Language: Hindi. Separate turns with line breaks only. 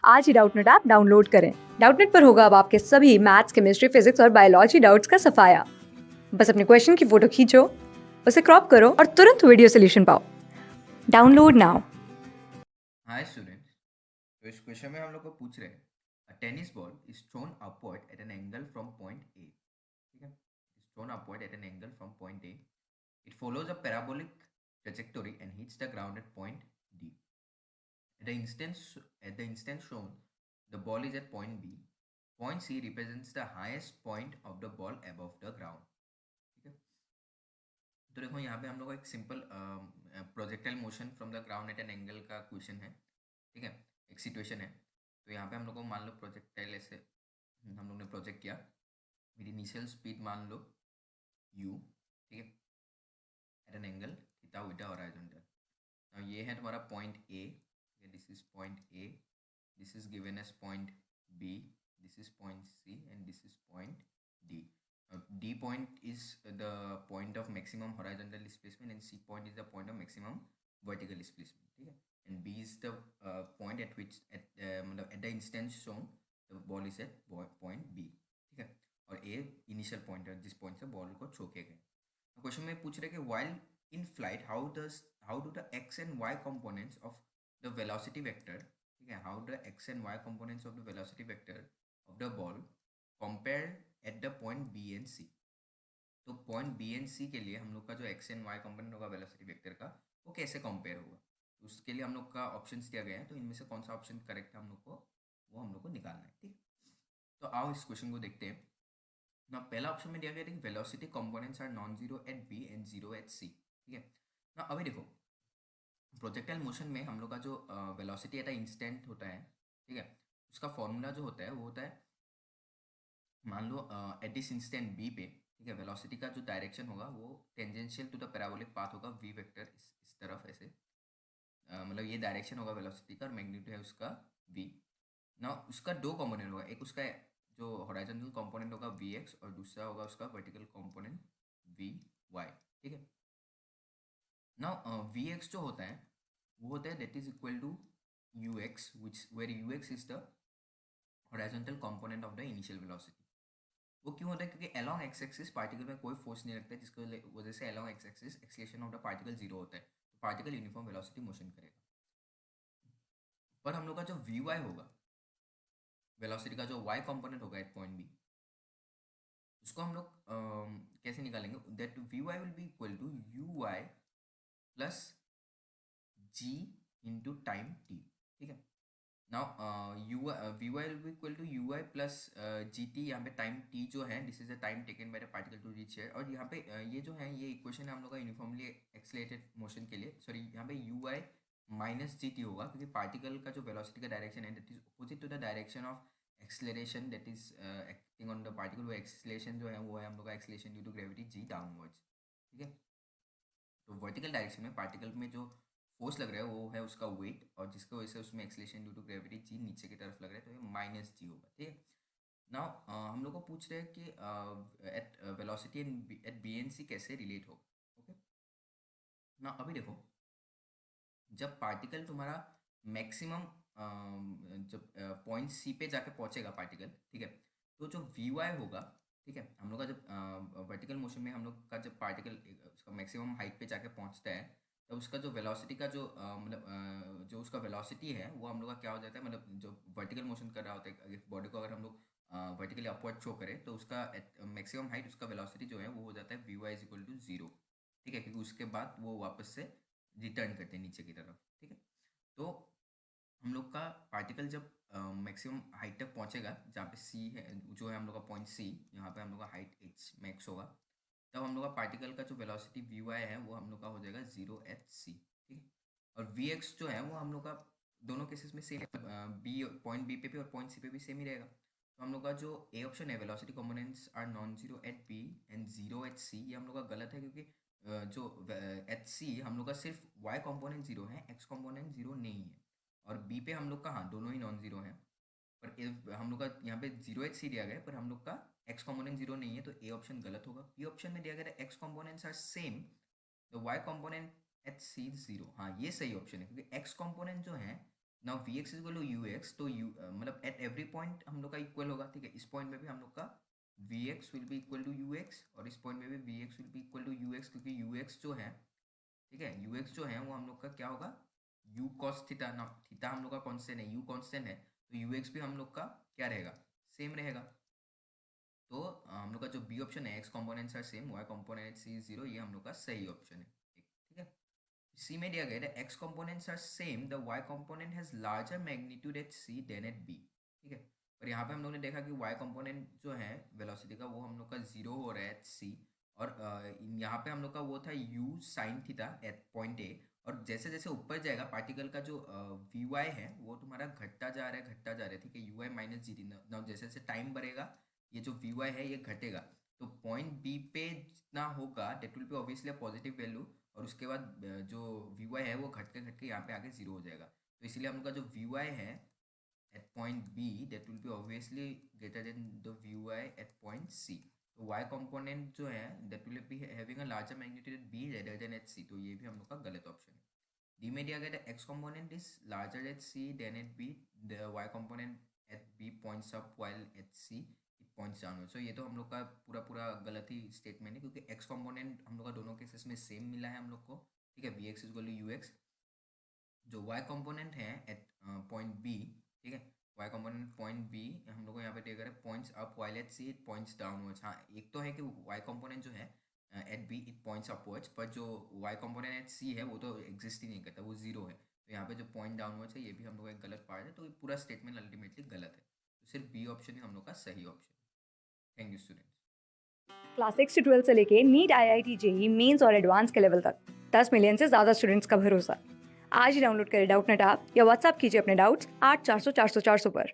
आज ही डाउटनेट ऐप डाउनलोड करें। डाउटनेट पर होगा अब आपके सभी मैथ्स, केमिस्ट्री, फिजिक्स और बायोलॉजी डाउट्स का सफाया। बस अपने क्वेश्चन की फोटो खींचो, उसे क्रॉप करो और तुरंत वीडियो सोल्यूशन पाओ। Download now.
Hi students. तो इस क्वेश्चन में हम लोग को पूछ रहे हैं a tennis ball is thrown upward at an angle from point A. ठीक है, is thrown upward at an angle from point A. It follows a parabolic trajectory and hits the ground at point D. At the instance shown, the ball is at point B. Point C represents the highest point of the ball above the ground. ठीक है, तो देखो यहाँ पे हम लोग को एक simple projectile motion from the ground eight an angle का क्वेश्चन है। ठीक है, एक सिचुएशन है। तो यहाँ पे हम लोग को मान लो प्रोजेक्टाइल ऐसे हम लोग ने प्रोजेक्ट किया। मेरी इनिशियल स्पीड मान लो u। ठीक है, at an angle theta with horizontal. Now ये है तुम्हारा point A. This is point A, this is given as point B, this is point C and this is point D. D point is the point of maximum horizontal displacement and C point is the point of maximum vertical displacement. ठीक है, and B is the point at which मतलब at the instance shown the ball is at point B. ठीक है, और A initial point है जिस point से ball को छोके गए। क्वेश्चन में पूछ रहे कि while in flight how do the x and y components of the velocity vector, ठीक है, how the x and y components of the velocity vector of the ball compare at the point B and C। तो पॉइंट बी एंड सी के लिए हम लोग का जो एक्स एंड वाई कंपोनेंट होगा वेलोसिटी वेक्टर का, वो कैसे कंपेयर होगा। तो उसके लिए हम लोग का ऑप्शंस दिया गया है, तो इनमें से कौन सा ऑप्शन करेक्ट है हम लोग को वो हम लोग को निकालना है। ठीक, तो आओ इस क्वेश्चन को देखते हैं ना। पहला ऑप्शन में दिया गया है velocity components are non zero at B and zero at C. ठीक है ना, अभी देखो प्रोजेक्टाइल मोशन में हम लोग का जो वेलोसिटी एट इंस्टेंट होता है, ठीक है, उसका फॉर्मूला जो होता है वो होता है, मान लो एट दिस इंस्टेंट बी पे, ठीक है, वेलोसिटी का जो डायरेक्शन होगा वो tangential to the parabolic path होगा वी वेक्टर, इस तरफ ऐसे। मतलब ये डायरेक्शन होगा वेलोसिटी का और मैग्नीट्यूड है उसका वी। ना उसका दो कंपोनेंट होगा, एक उसका जो हॉरिजॉन्टल कंपोनेंट होगा वी एक्स और दूसरा होगा उसका वर्टिकल कंपोनेंट वी वाई। ठीक है, ना वी एक्स जो होता है वो होता है that is equal to you x, which where u x is the horizontal component of the initial velocity. वो क्यों होता है, क्योंकि अलोंग एक्स एक्सिस पार्टिकल में कोई फोर्स नहीं लगता है, जिसकी वजह से along x axis acceleration of the particle zero होता है, तो पार्टिकल यूनिफॉर्म वेलोसिटी मोशन करेगा। पर हम लोग का जो वी वाई होगा, वेलोसिटी का जो वाई कंपोनेंट होगा एट पॉइंट बी, उसको हम लोग कैसे निकालेंगे, that v y will be equal to u y plus g into time t. ठीक है, now u v y will be equal to u y plus g t. यहाँ पे टाइम टी जो है this is the time taken by the particle to reach here. और यहाँ पे ये जो है ये इक्वेशन है हम लोग का यूनिफॉर्मली एक्सलेटेड मोशन के लिए। सॉरी, यहाँ पे यू वाई माइनस जी टी होगा, क्योंकि पार्टिकल का जो वेलोसिटी का डायरेक्शन है that is opposite to the direction of acceleration that is acting on the particle. वो एक्सलेशन जो है वो है हम लोग का acceleration due to gravity g downwards. ठीक है, तो वर्टिकल डायरेक्शन में पार्टिकल में जो फोर्स लग रहा है वो है उसका वेट, और जिसकी वजह से उसमें एक्सलेशन ड्यू टू ग्रेविटी जी नीचे की तरफ लग रहा है, तो ये माइनस जी होगा। ठीक है, नाउ हम लोग को पूछ रहे हैं कि at velocity at B and C कैसे रिलेट होगा। ओके, ना अभी देखो जब पार्टिकल तुम्हारा मैक्सिमम जब पॉइंट सी पे जाके पहुंचेगा पार्टिकल, ठीक है, तो जो वी वाई होगा, ठीक है, हम लोग का जब वर्टिकल मोशन में हम लोग का जब पार्टिकल उसका मैक्सिमम हाइट पे जाके पहुंचता है, तब उसका जो वेलोसिटी का जो मतलब जो उसका वेलोसिटी है वो हम लोग का क्या हो जाता है, मतलब जो वर्टिकल मोशन कर रहा होता है बॉडी को, अगर हम लोग वर्टिकली अपवर्ड शो करें तो उसका मैक्सिमम हाइट उसका वेलोसिटी जो है वो हो जाता है v y is equal to zero. ठीक है, क्योंकि उसके बाद वो वापस से रिटर्न करते हैं नीचे की तरफ। ठीक है, तो हम लोग का पार्टिकल जब मैक्सिमम हाइट तक पहुंचेगा जहाँ पे सी है, जो है हम लोग का पॉइंट सी, यहाँ पे हम लोग का हाइट एच मैक्स होगा, तब हम लोग का पार्टिकल का जो वेलोसिटी वी वाई है वो हम लोग का हो जाएगा जीरो एच सी। ठीक है, और वी एक्स जो है वो हम लोग का दोनों केसेस में सेम, बी पॉइंट बी पे भी और पॉइंट सी पे भी सेम ही रहेगा। तो हम लोग का जो ए ऑप्शन है velocity components are non zero at B and zero at C, ये हम लोग का गलत है, क्योंकि जो एच सी हम लोग का सिर्फ वाई कंपोनेंट जीरो है, एक्स कंपोनेंट जीरो नहीं है। और बी पे हम लोग का हाँ दोनों ही नॉन जीरो हैं, पर हम लोग का यहाँ पे जीरो एच सी दिया गया है, पर हम लोग का एक्स कंपोनेंट जीरो नहीं है, तो ए ऑप्शन गलत होगा। बी ऑप्शन में दिया गया है x components are same, the Y component H C zero, हाँ ये सही ऑप्शन है, क्योंकि एक्स कंपोनेंट जो है now v x is equal to you x, तो यू मतलब एट एवरी पॉइंट हम लोग का इक्वल होगा, ठीक है। इस पॉइंट में भी हम लोग का v x will be equal to you x, और इस पॉइंट में भी v x will be equal to you x, क्योंकि यू एक्स जो है, ठीक है, यू एक्स जो है वो हम लोग का क्या होगा, यू कॉस थीटा। ना थीटा हम लोग का कॉन्स्टेंट है, यू कॉन्स्टेंट है, तो यू एक्स भी हम लोग का क्या रहेगा, सेम रहेगा। तो हम लोग का जो बी ऑप्शन है, X components are same, Y component C zero, ये हम लोग का सही ऑप्शन है, ठीक है। सी में दिया गया है X components are same, the Y component has larger magnitude at C than at B, ठीक है। और यहाँ पे हम लोग ने देखा कि वाई कॉम्पोनेंट जो है वेलोसिटी का, वो हम लोग का जीरो हो रहा है एट सी, और यहाँ पे हम लोग का वो था U sine theta at point A, और जैसे जैसे ऊपर जाएगा पार्टिकल का जो वी वाई है वो तुम्हारा घटता जा रहा है, घटता जा रहा है, ठीक है। यू वाई माइनस जी टी, ना जैसे जैसे टाइम बढ़ेगा ये जो वी वाई है ये घटेगा, तो पॉइंट बी पे जितना होगा that will be obviously positive value, और उसके बाद जो वी वाई है वो घट के यहाँ पे आके जीरो हो जाएगा। तो इसीलिए हम लोग का जो वी वाई है at point B that will be obviously greater than the V Y at point C. तो वाई कंपोनेंट जो है that will be having a larger magnitude at B rather than at C, तो ये भी हम लोग का गलत ऑप्शन है। डी में दिया गया X component is larger at C than at B, the Y component at B points up while at C it points downward. So ये तो हम लोग का पूरा पूरा गलत ही स्टेटमेंट है, क्योंकि एक्स कंपोनेंट हम लोग का दोनों केसेस में सेम मिला है हम लोग को, ठीक है। V x is equal to you x, जो वाई कंपोनेंट है एट पॉइंट बी, ठीक है, वाई कंपोनेंट पॉइंट बी हम लोग को यहाँ पे दिया गया है points up while at C it points downwards. हाँ, एक तो है कि वाई कंपोनेंट जो है at B it points upwards, पर जो वाई कंपोनेंट एट सी है वो तो एग्जिस्ट ही नहीं करता, वो जीरो है। तो यहाँ पे जो पॉइंट डाउनवर्ड्स है ये भी हम लोग का एक गलत पार्ट है, तो ये पूरा स्टेटमेंट अल्टीमेटली गलत है, तो सिर्फ बी ऑप्शन ही हम लोग का सही ऑप्शन है। Thank you students.
क्लास 6 से 12 से लेके नीट, IIT, जेई मेंस और एडवांस के लेवल तक 10 मिलियन से ज़्यादा स्टूडेंट्स का भरोसा। आज ही डाउनलोड करें डाउटनेट ऐप या व्हाट्सएप कीजिए अपने डाउट्स 8400 400 400 पर।